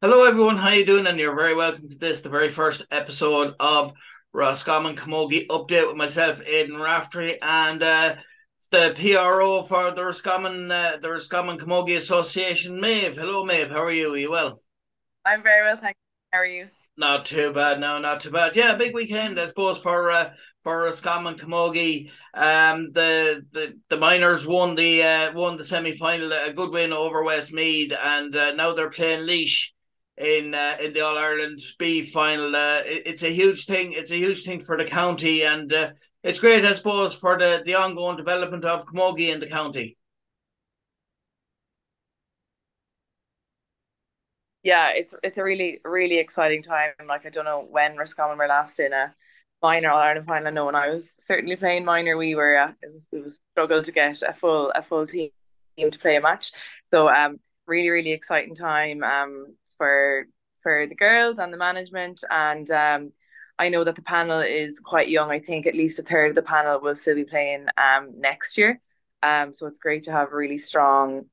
Hello everyone, how you doing? And you're very welcome to this, the very first episode of ROSCOMMON Camogie Update with myself, Aidan Raftery, and it's the PRO for the Roscommon Camogie Association, Maedhbh. Hello Maedhbh, how are you? Are you well? I'm very well, thank you. How are you? Not too bad, no, not too bad. Yeah, big weekend, I suppose, for Roscommon Camogie. The miners won the semi final, a good win over Westmeath, and now they're playing Laois in the All Ireland B final. It's a huge thing. It's a huge thing for the county, and it's great, I suppose, for the ongoing development of Camogie in the county. Yeah, it's a really exciting time. Like I don't know when Roscommon were last in a minor All Ireland final. I know when I was certainly playing minor, we were it was struggle to get a full team to play a match. So really exciting time for the girls and the management and I know that the panel is quite young. I think at least a third of the panel will still be playing next year. So it's great to have a really strong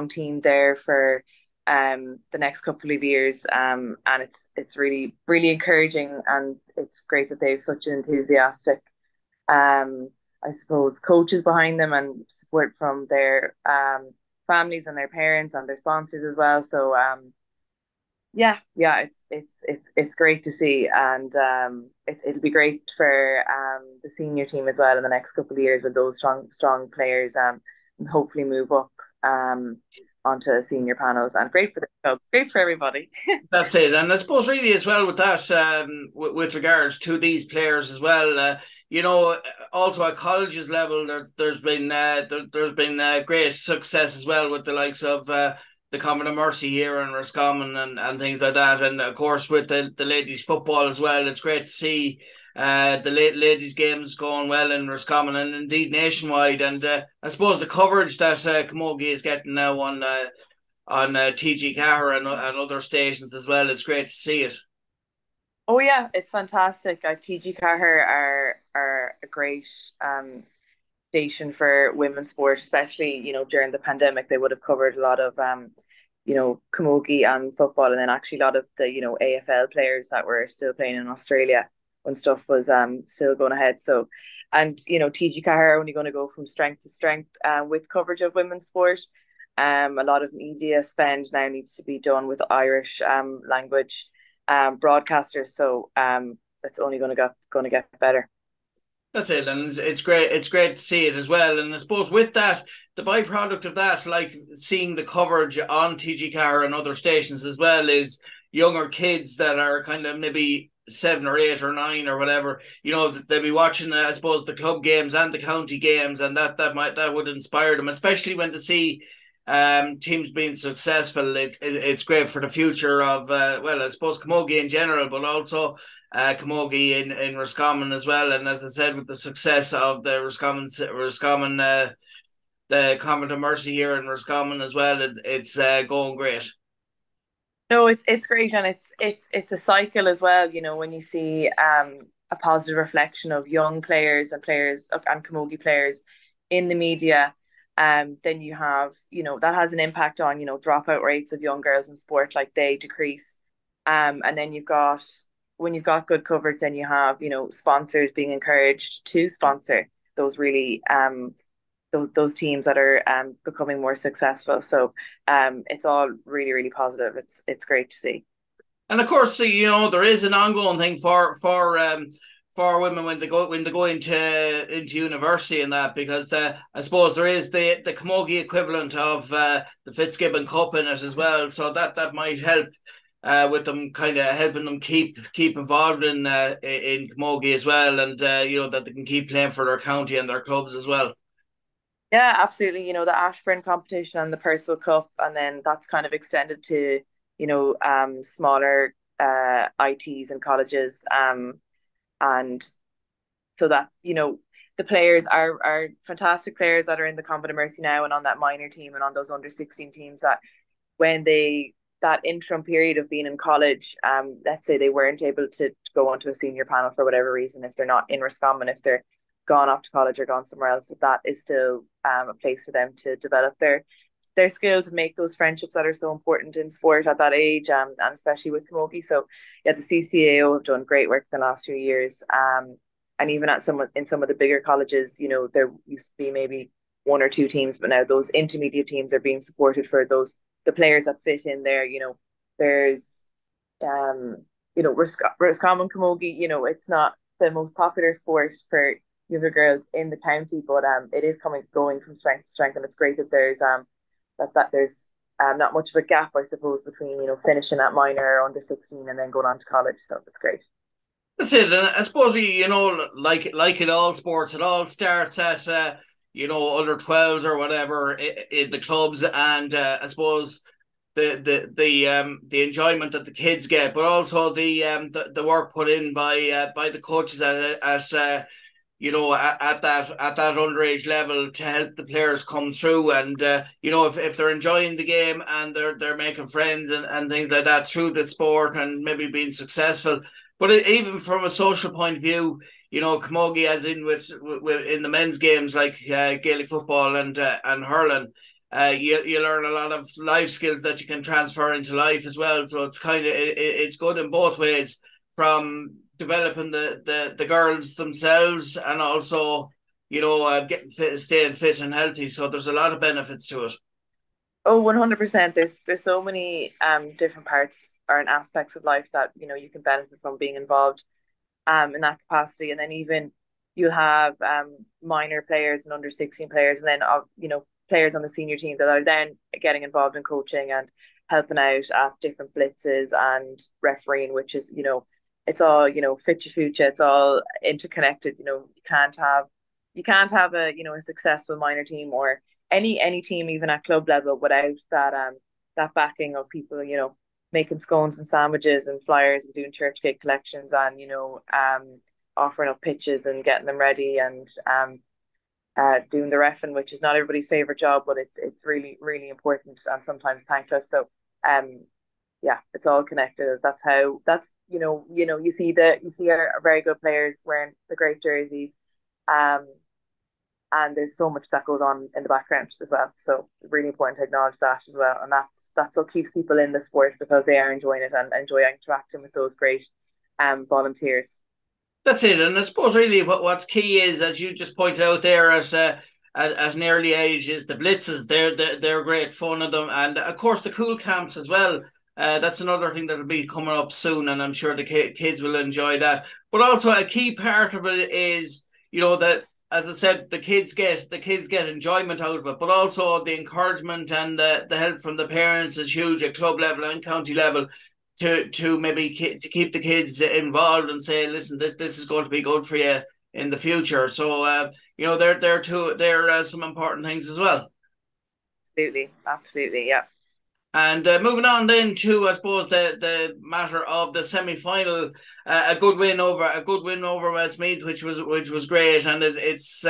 team there for the next couple of years. And it's really encouraging, and it's great that they have such an enthusiastic, um, I suppose, coaches behind them and support from their families and their parents and their sponsors as well. So yeah, it's great to see, and it'll be great for the senior team as well in the next couple of years with those strong players and hopefully move up onto senior panels, and great for the club, great for everybody. That's it, and I suppose really as well with that, with regards to these players as well, also at colleges level, there's been great success as well with the likes of the Common of Mercy here in Roscommon and things like that, and of course with the ladies football as well. It's great to see the ladies games going well in Roscommon and indeed nationwide, and I suppose the coverage that Camogie is getting now on TG Car and other stations as well. It's great to see it. Oh yeah, it's fantastic. TG Carher are a great station for women's sport, especially during the pandemic. They would have covered a lot of camogie and football, and then actually a lot of the AFL players that were still playing in Australia when stuff was still going ahead. So, and TG Carr are only going to go from strength to strength with coverage of women's sport. A lot of media spend now needs to be done with Irish language broadcasters. So it's only going to get better. That's it, and it's great. It's great to see it as well. And I suppose with that, the byproduct of that, like seeing the coverage on TG Car and other stations as well, is younger kids that are kind of maybe 7 or 8 or 9 or whatever. They'll be watching, I suppose, the club games and the county games, and that would inspire them, especially when they see teams being successful. It's great for the future of I suppose Camogie in general, but also Camogie in Roscommon as well. And as I said, with the success of the Roscommon the Convent of Mercy here in Roscommon as well, it's going great. No, it's great, and it's a cycle as well. When you see a positive reflection of young players and camogie players in the media, then you have that has an impact on dropout rates of young girls in sport, like they decrease. And then when you've got good coverage, then you have sponsors being encouraged to sponsor those really those teams that are becoming more successful. So it's all really positive. It's great to see. And of course, there is an ongoing thing for women when they go into university and that, because I suppose there is the camogie equivalent of the Fitzgibbon Cup in it as well, so that might help with them, kind of helping them keep involved in camogie as well, and that they can keep playing for their county and their clubs as well. Yeah, absolutely. The Ashburn competition and the Percival Cup, and then that's kind of extended to smaller ITs and colleges, and so that the players are fantastic players that are in the Convent of Mercy now and on that minor team and on those under 16 teams, that when they that interim period of being in college, let's say they weren't able to go onto a senior panel for whatever reason, if they're not in Roscommon, if they're gone off to college or gone somewhere else, that is still a place for them to develop their skill to make those friendships that are so important in sport at that age, and especially with camogie. So yeah, the CCAO have done great work in the last few years. And even at some of the bigger colleges, there used to be maybe one or two teams, but now those intermediate teams are being supported for the players that fit in there. There's Roscommon camogie. It's not the most popular sport for younger girls in the county, but it is going from strength to strength, and it's great that there's not much of a gap, I suppose, between finishing at minor or under 16 and then going on to college. So it's great. That's it. And I suppose, like in all sports, it all starts at, under 12s or whatever in the clubs. And I suppose the enjoyment that the kids get, but also the work put in by the coaches at that underage level to help the players come through. And if they're enjoying the game and they're making friends and things like that through the sport and maybe being successful. But even from a social point of view, camogie, as in with in the men's games like Gaelic football and hurling, you learn a lot of life skills that you can transfer into life as well. So it's it's good in both ways, from developing the girls themselves and also getting fit, staying fit and healthy. So there's a lot of benefits to it. Oh, 100%. There's so many different parts or aspects of life that you can benefit from being involved in that capacity. And then even you have minor players and under 16 players, and then players on the senior team that are then getting involved in coaching and helping out at different blitzes and refereeing, which is it's all fit your future. It's all interconnected. You can't have a successful minor team or any team even at club level without that backing of people making scones and sandwiches and flyers and doing church cake collections and offering up pitches and getting them ready and doing the reffing, which is not everybody's favorite job, but it's really, really important and sometimes thankless. So yeah, it's all connected. You see our very good players wearing the great jersey, and there's so much that goes on in the background as well. So really important to acknowledge that as well, and that's what keeps people in the sport, because they are enjoying it and enjoy interacting with those great volunteers. That's it. And I suppose really what's key is, as you just pointed out there, as an early age, is the blitzes. They're great fun of them, and of course the cool camps as well. That's another thing that'll be coming up soon, and I'm sure the kids will enjoy that. But also a key part of it is, that, as I said, the kids get enjoyment out of it, but also the encouragement and the help from the parents is huge at club level and county level to maybe to keep the kids involved and say, listen, this is going to be good for you in the future. So they're some important things as well. Absolutely, yeah. And moving on then to, I suppose, the matter of the semi-final, a good win over Maedhbh, which was great, and it's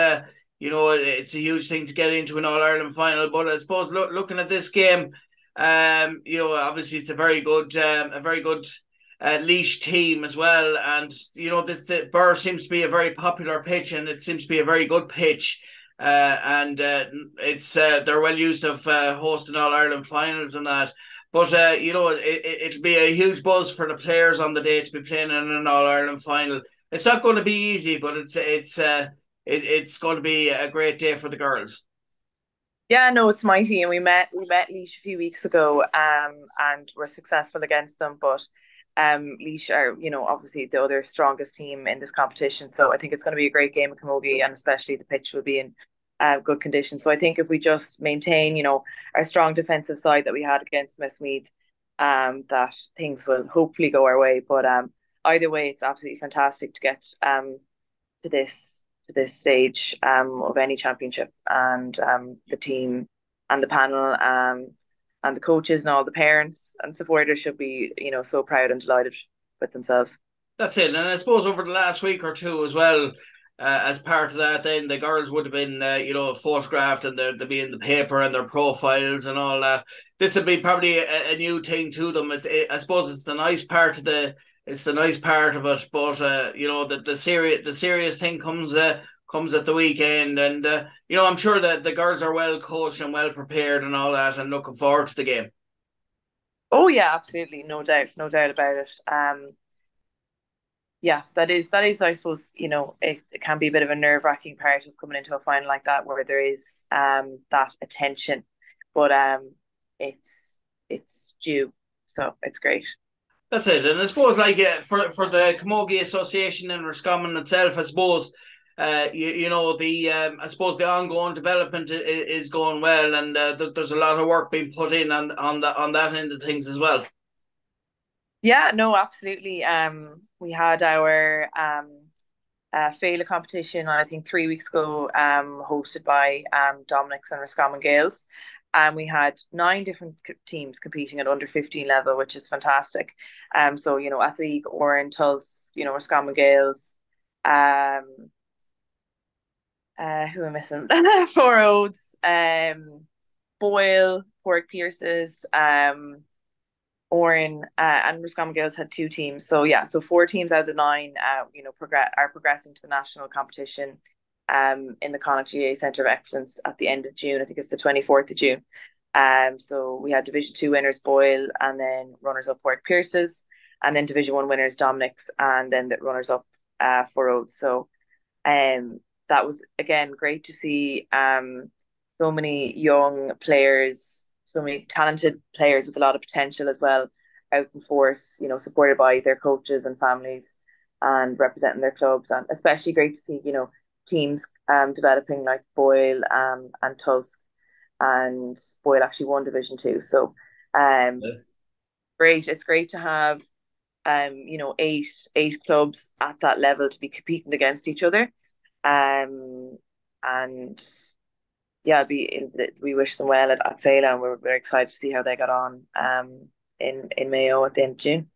it's a huge thing to get into an All Ireland final. But I suppose looking at this game, obviously it's a very good Laois team as well, and this Burr seems to be a very popular pitch, and it seems to be a very good pitch. It's they're well used of hosting All Ireland finals and that, but it'll be a huge buzz for the players on the day to be playing in an All Ireland final. It's not going to be easy, but it's going to be a great day for the girls. Yeah, no, it's mighty, and we met Laois a few weeks ago, and were successful against them. But Laois are, obviously the other strongest team in this competition. So I think it's going to be a great game of camogie, and especially the pitch will be in good condition. So I think if we just maintain, our strong defensive side that we had against Maedhbh, that things will hopefully go our way. But either way, it's absolutely fantastic to get to this stage of any championship, and the team and the panel and the coaches and all the parents and supporters should be so proud and delighted with themselves. That's it. And I suppose over the last week or two as well, as part of that, then the girls would have been photographed, and they'd be in the paper and their profiles and all that. This would be probably a new thing to them. I suppose it's the nice part of it, but the serious thing comes comes at the weekend. And, I'm sure that the girls are well coached and well prepared and all that, and looking forward to the game. Oh yeah, absolutely, no doubt, no doubt about it. Yeah, that is. I suppose it can be a bit of a nerve-wracking part of coming into a final like that, where there is that attention, but it's due, so it's great. That's it. And I suppose, like, for the Camogie Association in Roscommon itself, I suppose, I suppose the ongoing development is going well, and there's a lot of work being put in on that end of things as well. Yeah, no, absolutely. We had our Féile competition, I think 3 weeks ago, hosted by Dominic's and Roscommon Gales. And we had 9 different teams competing at under 15 level, which is fantastic. So, Athletic, Oran, Tulse, Roscommon Gales, who am I missing? Four Odes, Boyle, Pork Pierces, Oran, and Roscommon Gales had 2 teams. So yeah, so 4 teams out of the 9, are progressing to the national competition, in the Connacht GA Centre of Excellence at the end of June. I think it's the 24th of June. So we had Division 2 winners Boyle, and then runners up Pork Pierces, and then Division 1 winners Dominic's, and then the runners up for Oates. So that was again great to see so many young players, so many talented players with a lot of potential as well, out in force, supported by their coaches and families and representing their clubs. And especially great to see, teams developing like Boyle and Tulsk, and Boyle actually won Division 2. So Yeah. great. It's great to have eight clubs at that level to be competing against each other. And yeah, we wish them well at Féile, and we're very excited to see how they got on in Mayo at the end of June.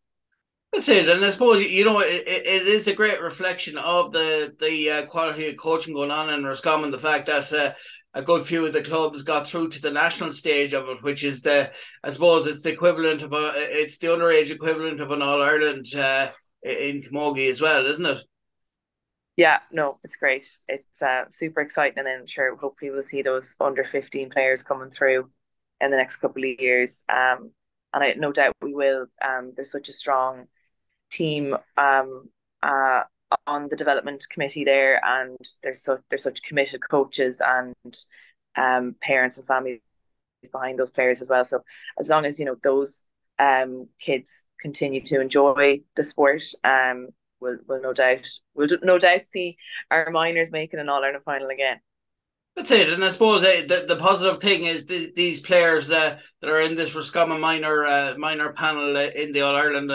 That's it, and I suppose it is a great reflection of the quality of coaching going on in Roscommon. The fact that a good few of the clubs got through to the national stage of it, which is I suppose it's the equivalent of it's the underage equivalent of an All Ireland in Camogie as well, isn't it? Yeah, no, it's great. It's super exciting, and then sure, hopefully we'll see those under 15 players coming through in the next couple of years. And I no doubt we will. There's such a strong team uh, on the development committee there, and there's such committed coaches and parents and families behind those players as well. So as long as those kids continue to enjoy the sport, we'll no doubt see our minors making an All Ireland final again. That's it, and I suppose the positive thing is these players that are in this Roscommon minor panel in the All Ireland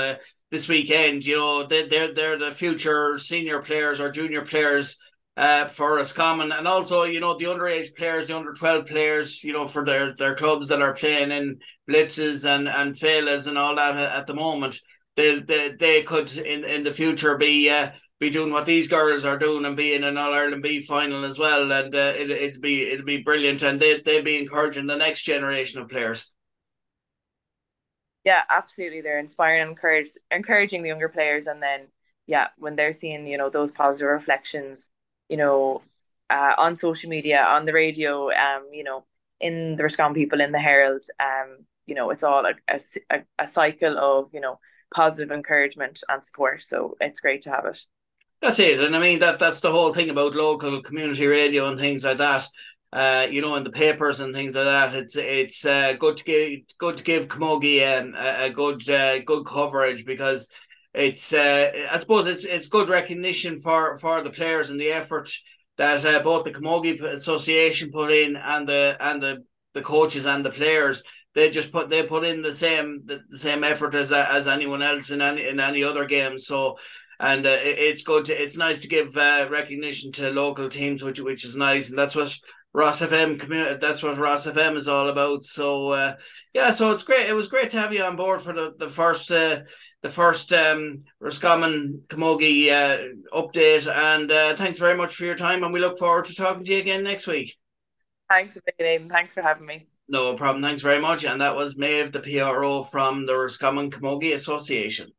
this weekend. They're the future senior players or junior players for Roscommon, and also the underage players, the under 12 players, for their clubs that are playing in blitzes and failas and all that at the moment. They could in the future be doing what these girls are doing and be in an All Ireland B final as well, and it'd be brilliant, and they'd be encouraging the next generation of players. Yeah, absolutely. They're inspiring and encouraging the younger players, and then yeah, when they're seeing those positive reflections, you know, on social media, on the radio, in the Roscommon People, in the Herald, it's all a cycle of positive encouragement and support. So it's great to have it. That's it, and I mean that's the whole thing about local community radio and things like that. In the papers and things like that. It's good to give Camogie a good coverage, because it's I suppose it's good recognition for the players and the effort that both the Camogie Association put in, and the coaches and the players. They put in the same effort as anyone else in any other game. So, and it's nice to give recognition to local teams, which is nice, and that's what Rosfm is all about. So yeah, so it's great. It was great to have you on board for the first Roscommon Camogie update, and thanks very much for your time, and we look forward to talking to you again next week. Thanks a bit, Aidan. Thanks for having me. No problem. Thanks very much. And that was Maedhbh, the PRO from the Roscommon Camogie Association.